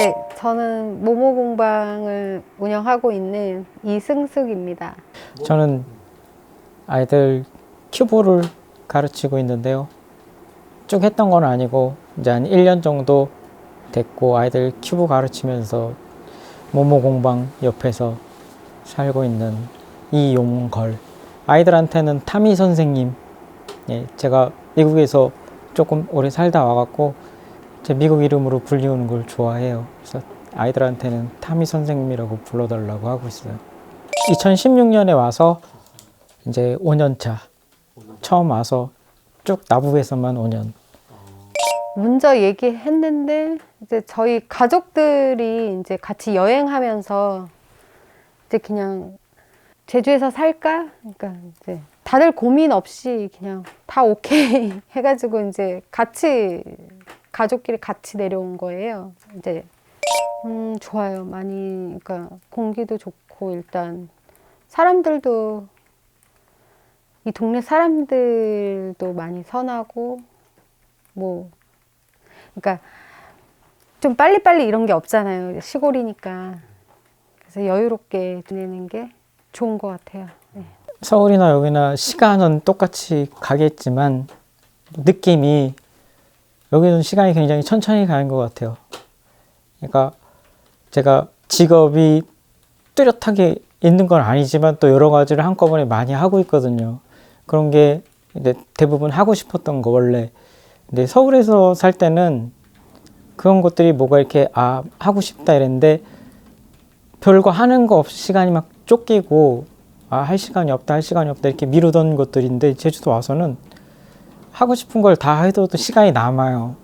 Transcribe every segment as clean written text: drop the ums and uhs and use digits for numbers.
네, 저는 모모 공방을 운영하고 있는 이승숙입니다. 저는 아이들 큐브를 가르치고 있는데요. 쭉 했던 건 아니고 이제 한 1년 정도 됐고 아이들 큐브 가르치면서 모모 공방 옆에서 살고 있는 이용걸. 아이들한테는 타미 선생님. 예, 제가 미국에서 조금 오래 살다 와갖고 제 미국 이름으로 불리우는 걸 좋아해요. 그래서 아이들한테는 타미 선생님이라고 불러달라고 하고 있어요. 2016년에 와서 이제 5년 차. 처음 와서 쭉 나부에서만 5년. 먼저 얘기했는데 이제 저희 가족들이 이제 같이 여행하면서 이제 그냥 제주에서 살까? 그러니까 이제 다들 고민 없이 그냥 다 오케이 해가지고 이제 같이 가족끼리 같이 내려온 거예요. 이제 좋아요. 많이 그러니까 공기도 좋고 일단 사람들도 이 동네 사람들도 많이 선하고 뭐 그러니까 좀 빨리빨리 이런 게 없잖아요. 시골이니까. 그래서 여유롭게 지내는 게 좋은 것 같아요. 네. 서울이나 여기나 시간은 똑같이 가겠지만 느낌이 여기는 시간이 굉장히 천천히 가는 것 같아요. 그러니까 제가 직업이 뚜렷하게 있는 건 아니지만 또 여러 가지를 한꺼번에 많이 하고 있거든요. 그런 게 이제 대부분 하고 싶었던 거 원래. 근데 서울에서 살 때는 그런 것들이 뭐가 이렇게 하고 싶다 이랬는데 별거 하는 거 없이 시간이 막 쫓기고 할 시간이 없다 이렇게 미루던 것들인데 제주도 와서는 하고 싶은 걸 다 해도 시간이 남아요.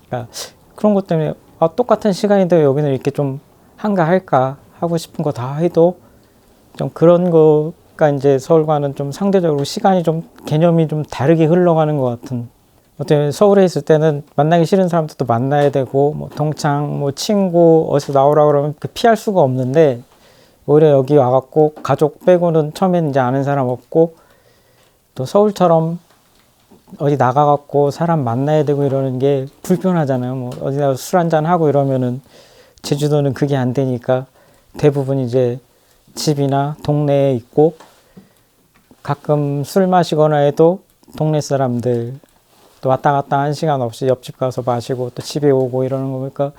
그러니까 그런 것 때문에 똑같은 시간인데 여기는 이렇게 좀 한가할까 하고 싶은 거 다 해도 좀 그런 거가 이제 서울과는 좀 상대적으로 시간이 좀 개념이 좀 다르게 흘러가는 것 같은. 어때 서울에 있을 때는 만나기 싫은 사람들도 만나야 되고 뭐 동창 뭐 친구 어디서 나오라 그러면 피할 수가 없는데 오히려 여기 와갖고 가족 빼고는 처음엔 이제 아는 사람 없고 또 서울처럼 어디 나가갖고 사람 만나야 되고 이러는 게 불편하잖아요. 뭐 어디다 술 한잔 하고 이러면은 제주도는 그게 안 되니까 대부분 이제 집이나 동네에 있고 가끔 술 마시거나 해도 동네 사람들 또 왔다 갔다 한 시간 없이 옆집 가서 마시고 또 집에 오고 이러는 거 보니까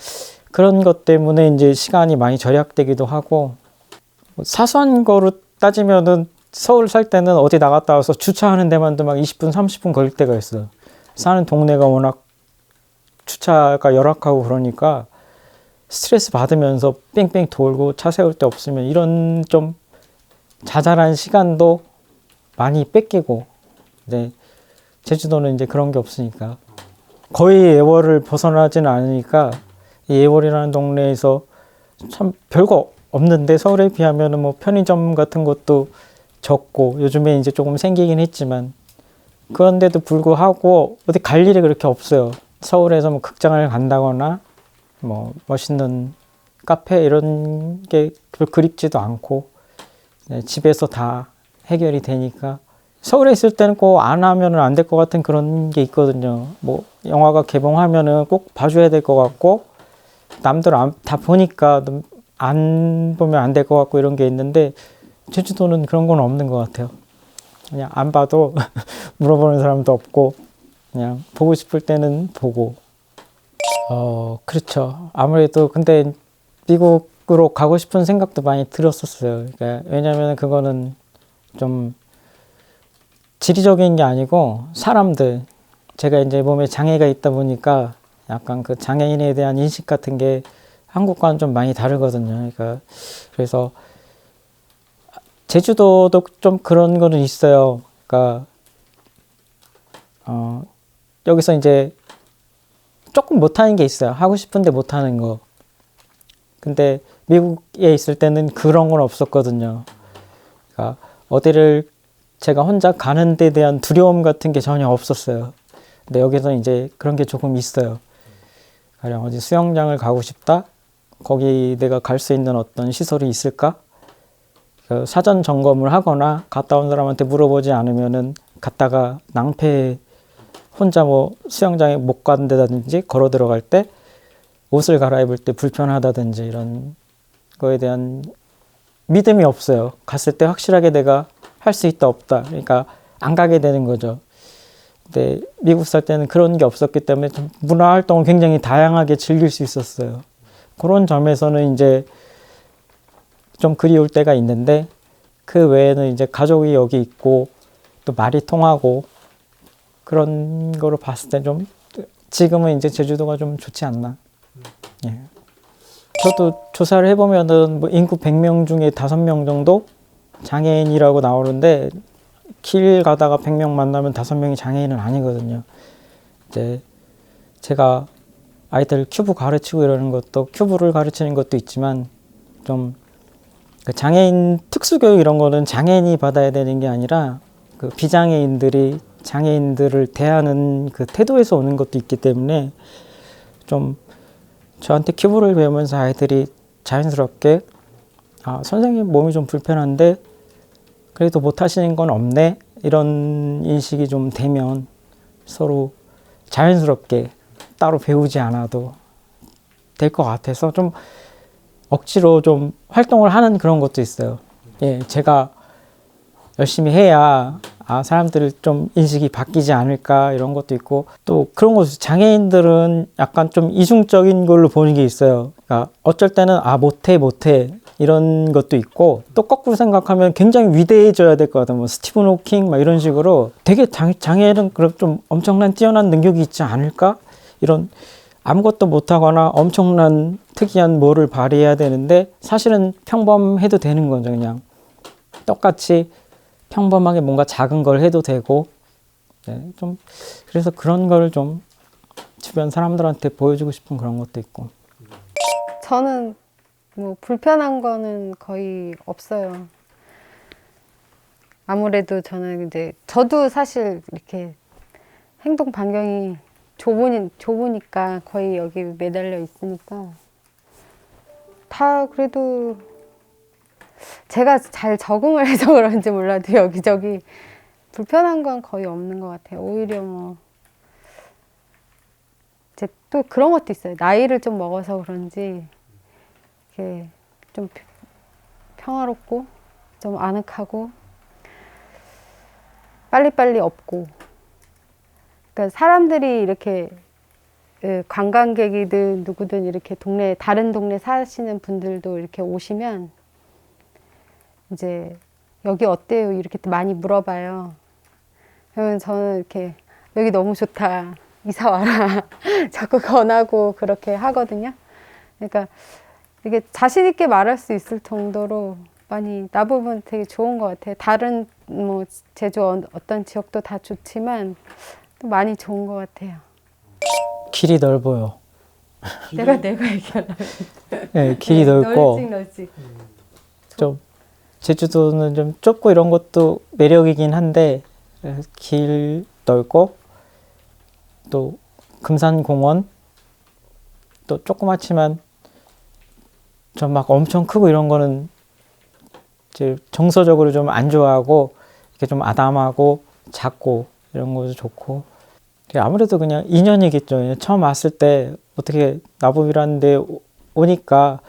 그런 것 때문에 이제 시간이 많이 절약되기도 하고 사소한 거로 따지면은 서울 살 때는 어디 나갔다 와서 주차하는 데만도 막 20분, 30분 걸릴 때가 있어요. 사는 동네가 워낙 주차가 열악하고 그러니까 스트레스 받으면서 뺑뺑 돌고 차 세울 데 없으면 이런 좀 자잘한 시간도 많이 뺏기고 이제 제주도는 이제 그런 게 없으니까 거의 애월을 벗어나지는 않으니까 이 애월이라는 동네에서 참 별거 없는데 서울에 비하면은 뭐 편의점 같은 것도 적고 요즘에 이제 조금 생기긴 했지만 그런데도 불구하고 어디 갈 일이 그렇게 없어요. 서울에서 뭐 극장을 간다거나 뭐 멋있는 카페 이런 게 그립지도 않고 집에서 다 해결이 되니까 서울에 있을 때는 꼭 안 하면은 안 될 것 같은 그런 게 있거든요. 뭐 영화가 개봉하면은 꼭 봐줘야 될 것 같고 남들 다 보니까 안 보면 안 될 것 같고 이런 게 있는데 제주도는 그런 건 없는 것 같아요. 그냥 안 봐도 물어보는 사람도 없고 그냥 보고 싶을 때는 보고. 그렇죠. 아무래도 근데 미국으로 가고 싶은 생각도 많이 들었었어요. 그러니까 왜냐면 그거는 좀 지리적인 게 아니고 사람들, 제가 이제 몸에 장애가 있다 보니까 약간 그 장애인에 대한 인식 같은 게 한국과는 좀 많이 다르거든요. 그러니까 그래서 제주도도 좀 그런 거는 있어요. 그러니까 여기서 이제 조금 못하는 게 있어요. 하고 싶은데 못하는 거. 근데 미국에 있을 때는 그런 건 없었거든요. 그러니까 어디를 제가 혼자 가는 데 대한 두려움 같은 게 전혀 없었어요. 근데 여기서는 이제 그런 게 조금 있어요. 가령 어디 수영장을 가고 싶다? 거기 내가 갈 수 있는 어떤 시설이 있을까? 그 사전 점검을 하거나 갔다 온 사람한테 물어보지 않으면은 갔다가 낭패 혼자 뭐 수영장에 못 간다든지 걸어 들어갈 때 옷을 갈아입을 때 불편하다든지 이런 거에 대한 믿음이 없어요. 갔을 때 확실하게 내가 할 수 있다 없다. 그러니까 안 가게 되는 거죠. 근데 미국 살 때는 그런 게 없었기 때문에 좀 문화 활동을 굉장히 다양하게 즐길 수 있었어요. 그런 점에서는 이제 좀 그리울 때가 있는데 그 외에는 이제 가족이 여기 있고 또 말이 통하고 그런 거로 봤을 때 좀 지금은 이제 제주도가 좀 좋지 않나. 예. 저도 조사를 해보면은 뭐 인구 100명 중에 5명 정도 장애인이라고 나오는데 길 가다가 100명 만나면 5명이 장애인은 아니거든요. 이제 제가 아이들 큐브 가르치고 이러는 것도 큐브를 가르치는 것도 있지만 좀 그 장애인 특수교육 이런 거는 장애인이 받아야 되는 게 아니라 그 비장애인들이 장애인들을 대하는 그 태도에서 오는 것도 있기 때문에 좀 저한테 큐브를 배우면서 아이들이 자연스럽게 아, 선생님 몸이 좀 불편한데 그래도 못 하시는 건 없네 이런 인식이 좀 되면 서로 자연스럽게 따로 배우지 않아도 될 것 같아서 좀 억지로 좀 활동을 하는 그런 것도 있어요. 예, 제가 열심히 해야 아, 사람들 좀 인식이 바뀌지 않을까 이런 것도 있고 또 그런 것도 장애인들은 약간 좀 이중적인 걸로 보는 게 있어요. 그러니까 어쩔 때는 아, 못해 이런 것도 있고 또 거꾸로 생각하면 굉장히 위대해져야 될 것 같아요. 뭐 스티븐 호킹 막 이런 식으로 되게 장애인은 그럼 좀 엄청난 뛰어난 능력이 있지 않을까? 이런 아무것도 못하거나 엄청난 특이한 뭐를 발휘해야 되는데 사실은 평범해도 되는 거죠. 그냥 똑같이 평범하게 뭔가 작은 걸 해도 되고 네, 좀 그래서 그런 걸 좀 주변 사람들한테 보여주고 싶은 그런 것도 있고 저는 뭐 불편한 거는 거의 없어요. 아무래도 저는 이제 저도 사실 이렇게 행동 반경이 좁으니까 거의 여기 매달려 있으니까 다 그래도 제가 잘 적응을 해서 그런지 몰라도 여기저기 불편한 건 거의 없는 것 같아요. 오히려 뭐 이제 또 그런 것도 있어요. 나이를 좀 먹어서 그런지 이렇게 좀 평화롭고 좀 아늑하고 빨리빨리 없고 그러니까 사람들이 이렇게 관광객이든 누구든 이렇게 다른 동네 사시는 분들도 이렇게 오시면 이제 여기 어때요? 이렇게 많이 물어봐요. 그러면 저는 이렇게 여기 너무 좋다. 이사 와라. 자꾸 권하고 그렇게 하거든요. 그러니까 이게 자신 있게 말할 수 있을 정도로 많이 나보면 되게 좋은 것 같아요. 다른 뭐 제주 어떤 지역도 다 좋지만 또 많이 좋은 것 같아요. 길이 넓어요. 내가 얘기하려고. 네, 길이 넓고 널찍. 좀 제주도는 좀 좁고 이런 것도 매력이긴 한데 길 넓고 또 금산공원 또 조그맣지만 좀 막 엄청 크고 이런 거는 이제 정서적으로 좀 안 좋아하고 이렇게 좀 아담하고 작고 이런 것도 좋고 아무래도 그냥 인연이겠죠. 처음 왔을 때 어떻게 나봄이라는 데 오니까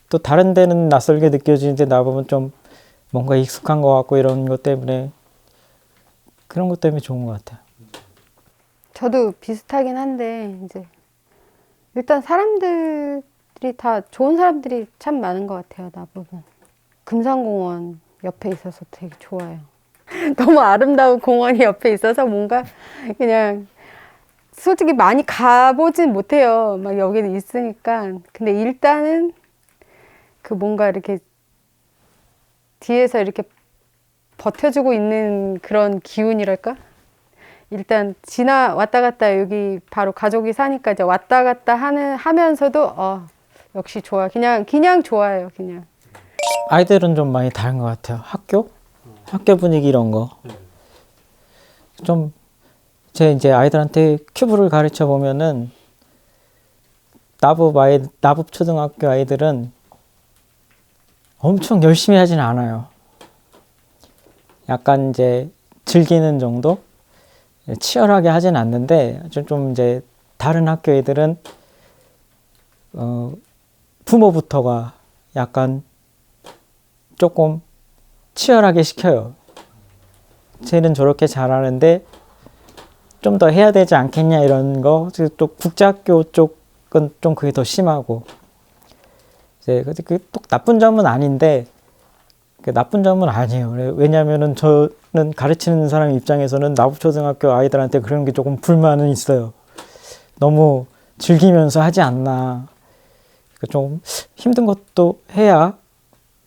또 다른 데는 낯설게 느껴지는데 나보면 좀 뭔가 익숙한 것 같고 이런 것 때문에 그런 것 때문에 좋은 것 같아요. 저도 비슷하긴 한데 이제 일단 사람들이 다 좋은 사람들이 참 많은 것 같아요. 나보면 금산공원 옆에 있어서 되게 좋아요. 너무 아름다운 공원이 옆에 있어서 뭔가 그냥 솔직히 많이 가보진 못해요. 막 여기는 있으니까. 근데 일단은 그 뭔가 이렇게 뒤에서 이렇게 버텨주고 있는 그런 기운이랄까? 일단 왔다 갔다 여기 바로 가족이 사니까 이제 왔다 갔다 하면서도 역시 좋아. 그냥 좋아요. 그냥. 아이들은 좀 많이 다른 것 같아요. 학교 분위기 이런 거. 좀 제 이제 아이들한테 큐브를 가르쳐 보면은 나북 초등학교 아이들은 엄청 열심히 하진 않아요. 약간 이제 즐기는 정도? 치열하게 하진 않는데 좀 이제 다른 학교 애들은 부모부터가 약간 조금 치열하게 시켜요. 쟤는 저렇게 잘하는데 좀 더 해야 되지 않겠냐 이런 거. 또 국제학교 쪽은 좀 그게 더 심하고. 이제 또 나쁜 점은 아닌데 나쁜 점은 아니에요. 왜냐하면은 저는 가르치는 사람 입장에서는 나부초등학교 아이들한테 그런 게 조금 불만은 있어요. 너무 즐기면서 하지 않나. 좀 힘든 것도 해야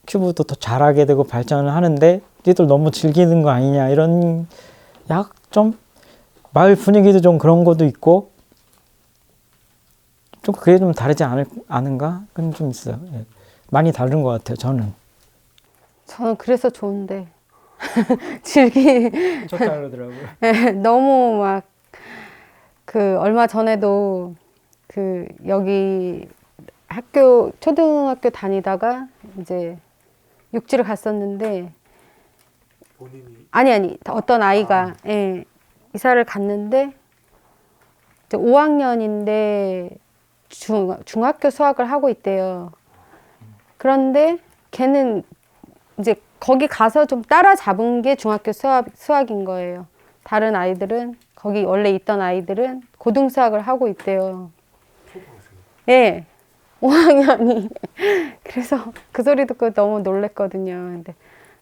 큐브도 더 잘하게 되고 발전을 하는데 니들 너무 즐기는 거 아니냐 이런 좀 마을 분위기도 좀 그런 것도 있고 좀 그게 좀 다르지 않은가? 그건 좀 있어요. 예. 많이 다른 것 같아요. 저는 그래서 좋은데 좋다 그러더라고요. 너무 막 얼마 전에도 여기 초등학교 다니다가 이제 육지를 갔었는데 본인이 아니 어떤 아이가 예, 이사를 갔는데 이제 5학년인데 중학교 수학을 하고 있대요. 그런데 걔는 이제 거기 가서 좀 따라잡은 게 중학교 수학인 거예요. 다른 아이들은 거기 원래 있던 아이들은 고등 수학을 하고 있대요. 예. 5학년이. 그래서 그 소리 듣고 너무 놀랬거든요. 근데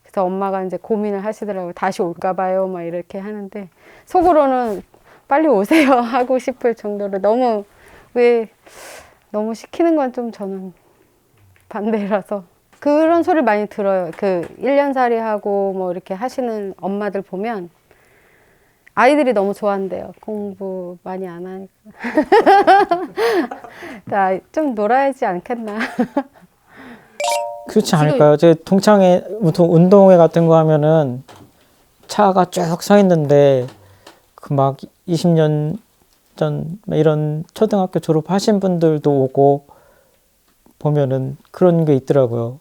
그래서 엄마가 이제 고민을 하시더라고요. 다시 올까 봐요. 막 이렇게 하는데 속으로는 빨리 오세요 하고 싶을 정도로 너무 시키는 건 좀 저는 반대라서 그런 소리를 많이 들어요. 1년살이 하고 뭐 이렇게 하시는 엄마들 보면 아이들이 너무 좋아한대요. 공부 많이 안 하니까. 나 좀 놀아야지 않겠나. 그렇지 않을까요? 제 동창회 보통 운동회 같은 거 하면은 차가 쭉 서 있는데 그 막 20년 전 이런 초등학교 졸업하신 분들도 오고 보면은 그런 게 있더라고요.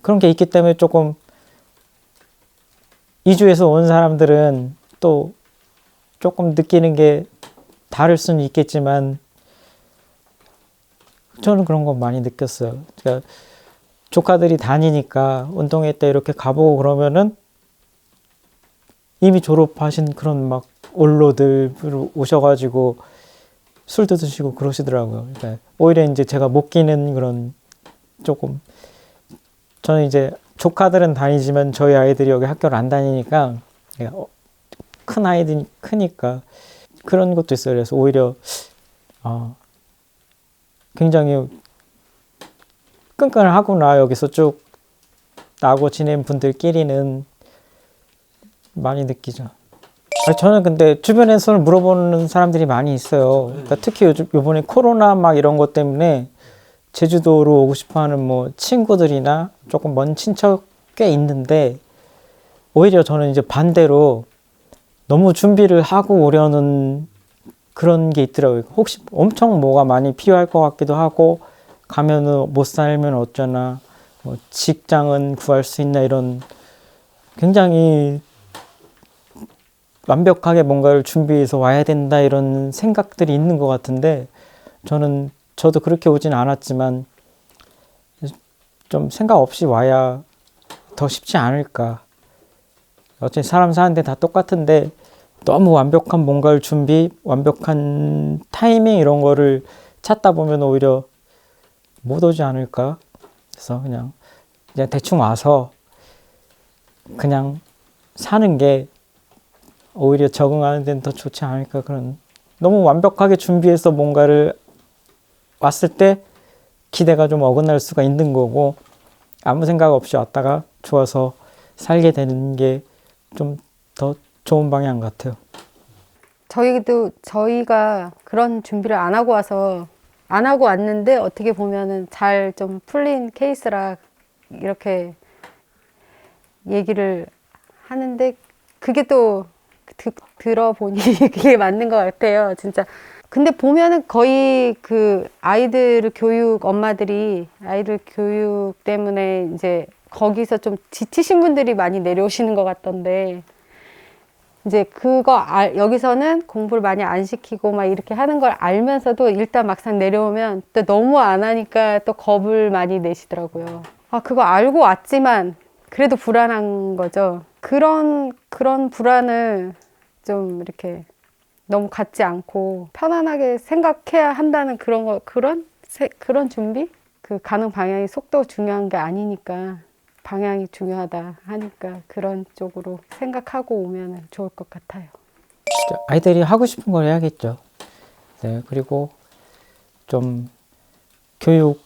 그런 게 있기 때문에 조금 이주에서 온 사람들은 또 조금 느끼는 게 다를 수는 있겠지만 저는 그런 거 많이 느꼈어요. 그러니까 조카들이 다니니까 운동회 때 이렇게 가보고 그러면은 이미 졸업하신 그런 막 올로들 오셔가지고 술도 드시고 그러시더라고요. 그러니까 오히려 이제 제가 못 끼는 그런 조금 저는 이제 조카들은 다니지만 저희 아이들이 여기 학교를 안 다니니까 큰 아이들이 크니까 그런 것도 있어요. 그래서 오히려 굉장히 끈끈을 하구나. 여기서 쭉 나고 지낸 분들끼리는 많이 느끼죠. 저는 근데 주변에서 물어보는 사람들이 많이 있어요. 그러니까 특히 요번에 코로나 막 이런 것 때문에 제주도로 오고 싶어 하는 뭐 친구들이나 조금 먼 친척 꽤 있는데 오히려 저는 이제 반대로 너무 준비를 하고 오려는 그런 게 있더라고요. 혹시 엄청 뭐가 많이 필요할 것 같기도 하고 가면은 못 살면 어쩌나 뭐 직장은 구할 수 있나 이런 굉장히 완벽하게 뭔가를 준비해서 와야 된다 이런 생각들이 있는 것 같은데 저도 그렇게 오진 않았지만 좀 생각 없이 와야 더 쉽지 않을까. 어차피 사람 사는데 다 똑같은데 너무 완벽한 뭔가를 완벽한 타이밍 이런 거를 찾다 보면 오히려 못 오지 않을까. 그래서 그냥 대충 와서 그냥 사는 게 오히려 적응하는 데는 더 좋지 않을까. 그런 너무 완벽하게 준비해서 뭔가를 왔을 때 기대가 좀 어긋날 수가 있는 거고 아무 생각 없이 왔다가 좋아서 살게 되는 게 좀 더 좋은 방향 같아요. 저희가 그런 준비를 안 하고 왔는데 어떻게 보면은 잘 좀 풀린 케이스라 이렇게 얘기를 하는데 그게 또 들어보니 그게 맞는 것 같아요. 진짜. 근데 보면은 거의 엄마들이 아이들 교육 때문에 이제 거기서 좀 지치신 분들이 많이 내려오시는 것 같던데 이제 여기서는 공부를 많이 안 시키고 막 이렇게 하는 걸 알면서도 일단 막상 내려오면 또 너무 안 하니까 또 겁을 많이 내시더라고요. 아, 그거 알고 왔지만 그래도 불안한 거죠. 그런 불안을 좀 이렇게 너무 갖지 않고 편안하게 생각해야 한다는 그런 준비? 그 가는 방향이 속도 중요한 게 아니니까 방향이 중요하다 하니까 그런 쪽으로 생각하고 오면 좋을 것 같아요. 아이들이 하고 싶은 걸 해야겠죠. 네, 그리고 좀 교육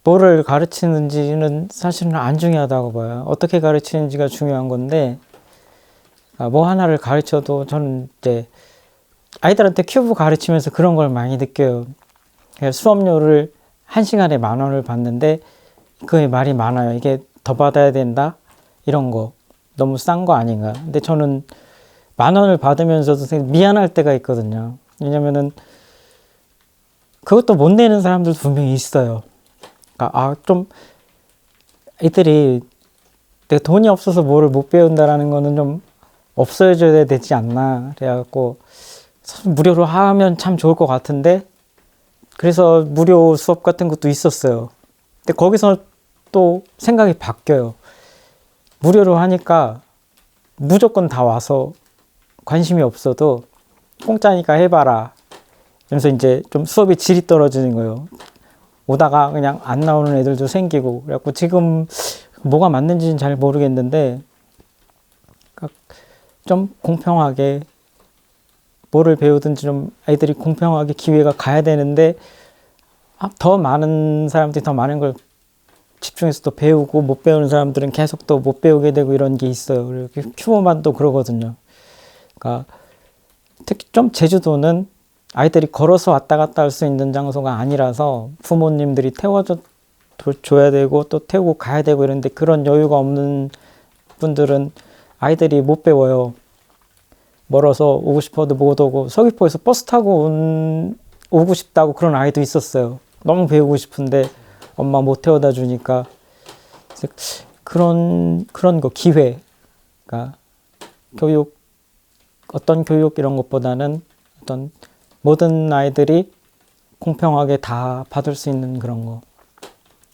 뭐를 가르치는지는 사실은 안 중요하다고 봐요. 어떻게 가르치는지가 중요한 건데 뭐 하나를 가르쳐도 저는 이제 아이들한테 큐브 가르치면서 그런 걸 많이 느껴요. 수업료를 1시간에 10,000원을 받는데 그게 말이 많아요. 이게 더 받아야 된다? 이런 거 너무 싼 거 아닌가? 근데 저는 10,000원을 받으면서도 미안할 때가 있거든요. 왜냐면은 그것도 못 내는 사람들도 분명히 있어요. 그러니까 좀 애들이 내가 돈이 없어서 뭐를 못 배운다라는 거는 좀 없어져야 되지 않나. 그래갖고 무료로 하면 참 좋을 것 같은데 그래서 무료 수업 같은 것도 있었어요. 근데 거기서 또 생각이 바뀌어요. 무료로 하니까 무조건 다 와서 관심이 없어도 공짜니까 해봐라. 그래서 이제 좀 수업의 질이 떨어지는 거예요. 오다가 그냥 안 나오는 애들도 생기고. 그래갖고 지금 뭐가 맞는지는 잘 모르겠는데 좀 공평하게 뭐를 배우든지 좀 아이들이 공평하게 기회가 가야 되는데 더 많은 사람들이 더 많은 걸 집중해서 또 배우고 못 배우는 사람들은 계속 또 못 배우게 되고 이런 게 있어요. 그리고 큐브만 또 그러거든요. 그러니까 특히 좀 제주도는 아이들이 걸어서 왔다 갔다 할 수 있는 장소가 아니라서 부모님들이 태워줘야 되고 또 태우고 가야 되고 이런데 그런 여유가 없는 분들은 아이들이 못 배워요. 멀어서 오고 싶어도 못 오고 서귀포에서 버스 타고 오고 싶다고 그런 아이도 있었어요. 너무 배우고 싶은데 엄마 못 태워다 주니까. 그런 거 기회. 그러니까 어떤 교육 이런 것보다는 어떤 모든 아이들이 공평하게 다 받을 수 있는 그런 거.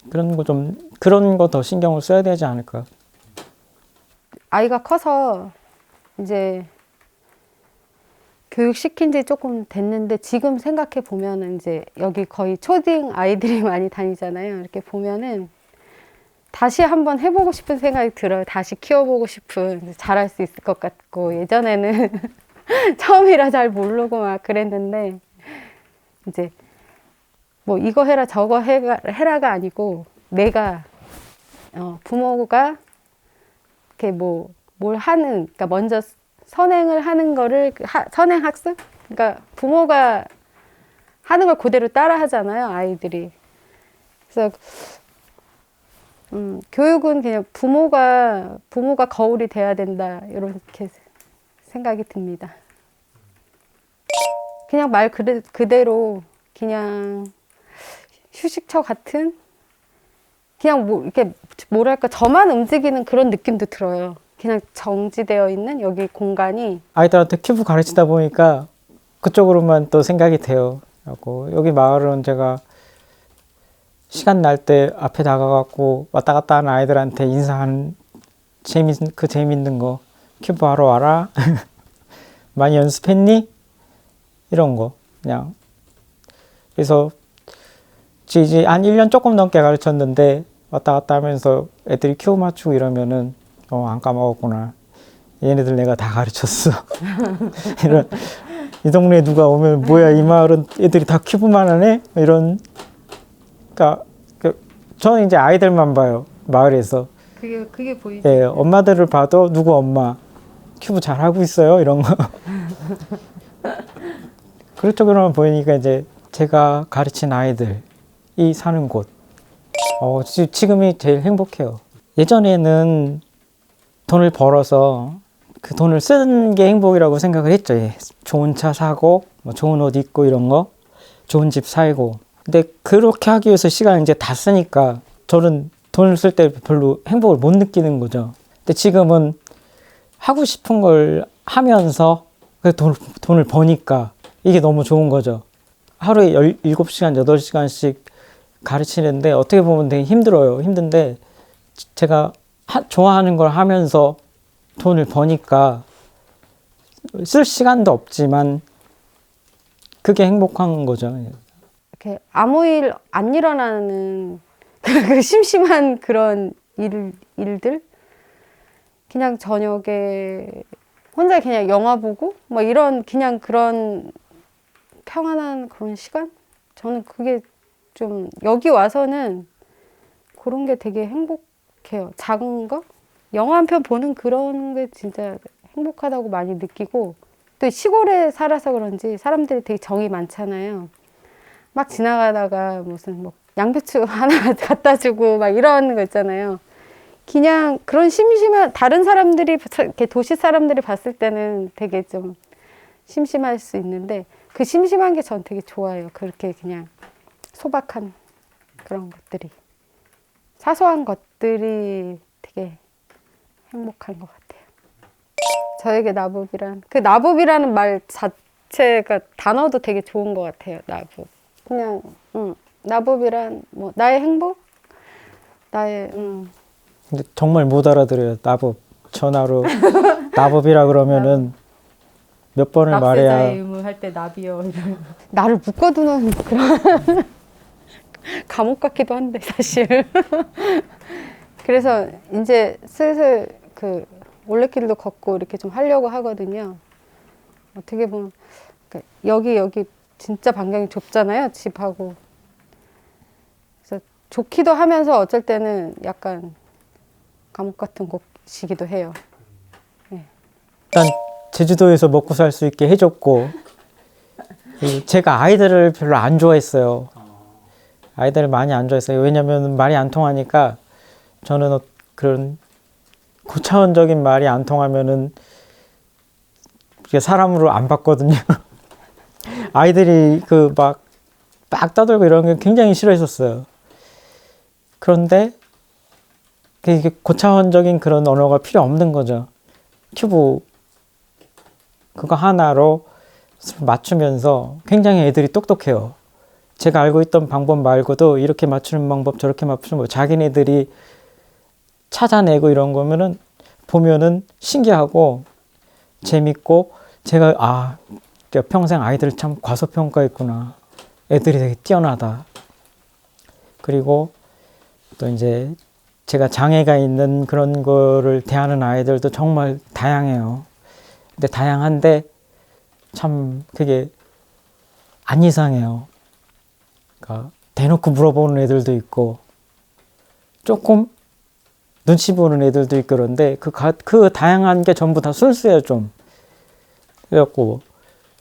그런 거 더 신경을 써야 되지 않을까. 아이가 커서 이제 교육시킨 지 조금 됐는데 지금 생각해 보면은 이제 여기 거의 초딩 아이들이 많이 다니잖아요. 이렇게 보면은 다시 한번 해보고 싶은 생각이 들어요. 다시 키워보고 싶은, 잘할 수 있을 것 같고. 예전에는 처음이라 잘 모르고 막 그랬는데 이제 뭐 이거 해라 저거 해라가 아니고 내가 부모가 이렇게 뭘 하는, 그러니까 먼저 선행을 하는 거를 선행 학습? 그러니까 부모가 하는 걸 그대로 따라 하잖아요, 아이들이. 그래서 교육은 그냥 부모가 거울이 돼야 된다, 이렇게 생각이 듭니다. 그냥 말 그대로 그냥 휴식처 같은, 그냥 이렇게 뭐랄까 저만 움직이는 그런 느낌도 들어요. 그냥 정지되어 있는 여기 공간이. 아이들한테 큐브 가르치다 보니까 그쪽으로만 또 생각이 돼요. 여기 마을은 제가 시간 날 때 앞에 다가갖고 왔다 갔다 하는 아이들한테 인사하는 재밌는 거. 큐브 하러 와라. 많이 연습했니? 이런 거. 그냥. 그래서 이제 한 1년 조금 넘게 가르쳤는데 왔다 갔다 하면서 애들이 큐브 맞추고 이러면은 안 까먹었구나. 얘네들 내가 다 가르쳤어. 이 동네에 누가 오면 뭐야 이 마을은 애들이 다 큐브만 하네? 이런. 그러니까 저는 이제 아이들만 봐요. 마을에서. 그게 보이죠. 예, 엄마들을 봐도 누구 엄마 큐브 잘하고 있어요? 이런 거. 그쪽으로만 보이니까 이제 제가 가르친 아이들이 사는 곳. 지금이 제일 행복해요. 예전에는 돈을 벌어서 그 돈을 쓰는 게 행복이라고 생각을 했죠. 예. 좋은 차 사고, 좋은 옷 입고 이런 거, 좋은 집 살고. 근데 그렇게 하기 위해서 시간을 이제 다 쓰니까 저는 돈을 쓸 때 별로 행복을 못 느끼는 거죠. 근데 지금은 하고 싶은 걸 하면서 돈을 버니까 이게 너무 좋은 거죠. 하루에 7시간, 8시간씩 가르치는데 어떻게 보면 되게 힘들어요. 힘든데 제가 좋아하는 걸 하면서 돈을 버니까 쓸 시간도 없지만 그게 행복한 거죠. 이렇게 아무 일 안 일어나는 그 심심한 그런 일들? 그냥 저녁에 혼자 그냥 영화 보고 뭐 이런 그냥 그런 평안한 그런 시간? 저는 그게 좀 여기 와서는 그런 게 되게 행복해요. 작은 거? 영화 한 편 보는 그런 게 진짜 행복하다고 많이 느끼고 또 시골에 살아서 그런지 사람들이 되게 정이 많잖아요. 막 지나가다가 무슨 뭐 양배추 하나 갖다 주고 막 이런 거 있잖아요. 그냥 그런 심심한 다른 사람들이 이렇게 도시 사람들이 봤을 때는 되게 좀 심심할 수 있는데 그 심심한 게 전 되게 좋아요. 그렇게 그냥 소박한 그런 것들이 사소한 것들이 되게 행복한 것 같아요. 저에게 나부비란 그 나부비라는 말 자체가 단어도 되게 좋은 것 같아요. 나부 그냥 나부비란 뭐 나의 행복 나의 근데 정말 못 알아들어요. 나법 전화로 나법이라 그러면은 몇 번을 말해야 의무 할 때 나비요 나를 묶어두는 그런 감옥 같기도 한데 사실 그래서 이제 슬슬 그 올레길도 걷고 이렇게 좀 하려고 하거든요. 어떻게 보면 여기 진짜 반경이 좁잖아요, 집하고. 그래서 좋기도 하면서 어쩔 때는 약간 감옥 같은 곳이기도 해요. 일단 제주도에서 먹고 살 수 있게 해줬고 제가 아이들을 별로 안 좋아했어요. 아이들을 많이 안 좋아했어요. 왜냐면 말이 안 통하니까 저는 그런 고차원적인 말이 안 통하면은 사람으로 안 봤거든요. 아이들이 막 떠들고 이런 게 굉장히 싫어했었어요. 그런데 이게 고차원적인 그런 언어가 필요 없는 거죠. 튜브 그거 하나로 맞추면서 굉장히 애들이 똑똑해요. 제가 알고 있던 방법 말고도 이렇게 맞추는 방법 저렇게 맞추는 거 자기네들이 찾아내고 이런 거면은 보면은 신기하고 재밌고 제가 평생 아이들 참 과소평가했구나. 애들이 되게 뛰어나다. 그리고 또 이제 제가 장애가 있는 그런 거를 대하는 아이들도 정말 다양해요. 근데 다양한데 참 그게 안 이상해요. 그러니까 대놓고 물어보는 애들도 있고 조금 눈치 보는 애들도 있고 그런데 그 다양한 게 전부 다 순수해요 좀. 그래갖고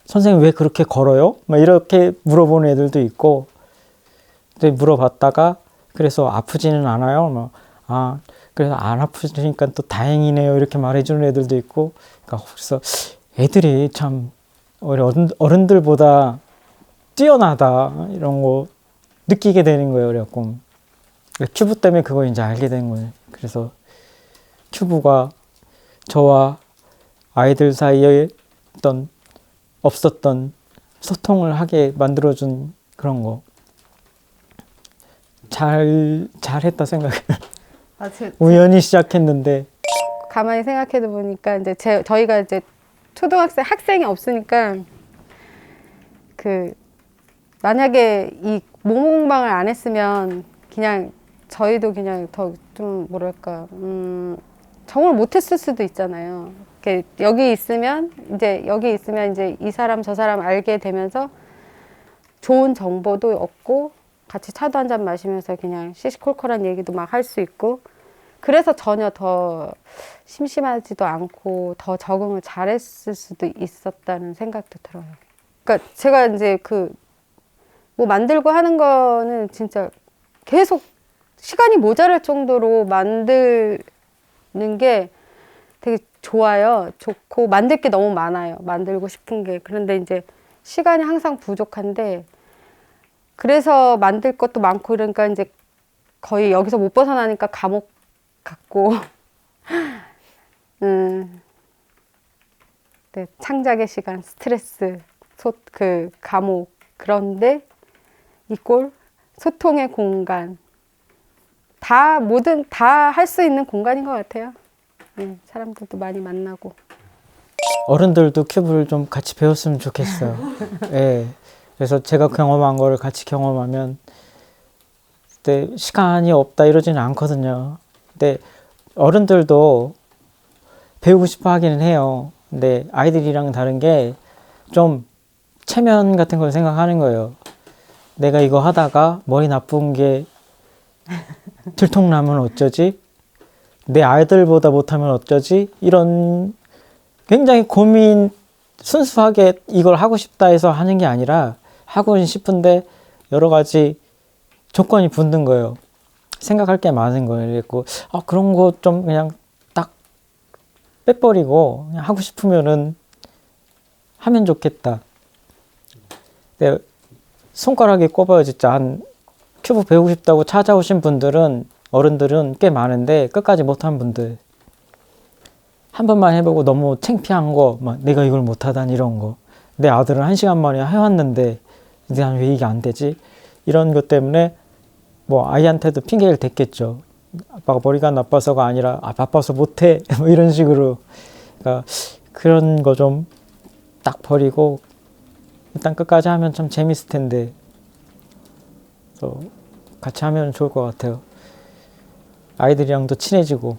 선생님 왜 그렇게 걸어요? 막 이렇게 물어보는 애들도 있고 물어봤다가 그래서 아프지는 않아요? 그래서 안 아프니까 또 다행이네요 이렇게 말해주는 애들도 있고 그러니까 그래서 애들이 참 어른들보다 뛰어나다 이런 거 느끼게 되는 거예요. 그래갖고 튜브 때문에 그거 이제 알게 된 거예요. 그래서 튜브가 저와 아이들 사이에 없었던 소통을 하게 만들어준 그런 거 잘했다 생각해요. 우연히 시작했는데 가만히 생각해 보니까 이제 저희가 이제 초등학생 학생이 없으니까 만약에 이 모모공방을 안 했으면 그냥 저희도 그냥 더 좀 뭐랄까 정을 못했을 수도 있잖아요. 여기 있으면 이제 이 사람 저 사람 알게 되면서 좋은 정보도 얻고 같이 차도 한잔 마시면서 그냥 시시콜콜한 얘기도 막 할 수 있고 그래서 전혀 더 심심하지도 않고 더 적응을 잘했을 수도 있었다는 생각도 들어요. 그러니까 제가 이제 뭐 만들고 하는 거는 진짜 계속 시간이 모자랄 정도로 만드는 게 되게 좋아요. 좋고 만들 게 너무 많아요. 만들고 싶은 게. 그런데 이제 시간이 항상 부족한데 그래서 만들 것도 많고 이러니까 이제 거의 여기서 못 벗어나니까 감옥 같고 네, 창작의 시간, 스트레스, 그 감옥, 그런데 이꼴 소통의 공간, 다 뭐든 다 할 수 있는 공간인 것 같아요. 네, 사람들도 많이 만나고. 어른들도 큐브를 좀 같이 배웠으면 좋겠어요. 예. 그래서 제가 경험한 거를 같이 경험하면 그때 시간이 없다 이러지는 않거든요. 근데 어른들도 배우고 싶어 하기는 해요. 근데 아이들이랑 다른 게 좀 체면 같은 걸 생각하는 거예요. 내가 이거 하다가 머리 나쁜 게 들통나면 어쩌지? 내 아이들보다 못하면 어쩌지? 이런 굉장히 고민, 순수하게 이걸 하고 싶다 해서 하는 게 아니라 하고 싶은데 여러 가지 조건이 붙는 거예요. 생각할 게 많은 거예요. 그래서 그런 거 좀 그냥 딱 빼버리고 그냥 하고 싶으면은 하면 좋겠다. 근데 손가락이 꼽아요. 진짜 한 큐브 배우고 싶다고 찾아오신 분들은 어른들은 꽤 많은데 끝까지 못한 분들, 한 번만 해보고 너무 창피한 거, 막 내가 이걸 못하다니 이런 거, 내 아들은 1시간 만에 해왔는데 이제 왜 이게 안 되지? 이런 것 때문에 뭐 아이한테도 핑계를 댔겠죠. 아빠가 머리가 나빠서가 아니라 바빠서 못해 뭐 이런 식으로. 그러니까 그런 거 좀 딱 버리고 일단 끝까지 하면 참 재밌을 텐데, 그래서 같이 하면 좋을 것 같아요. 아이들이랑도 친해지고.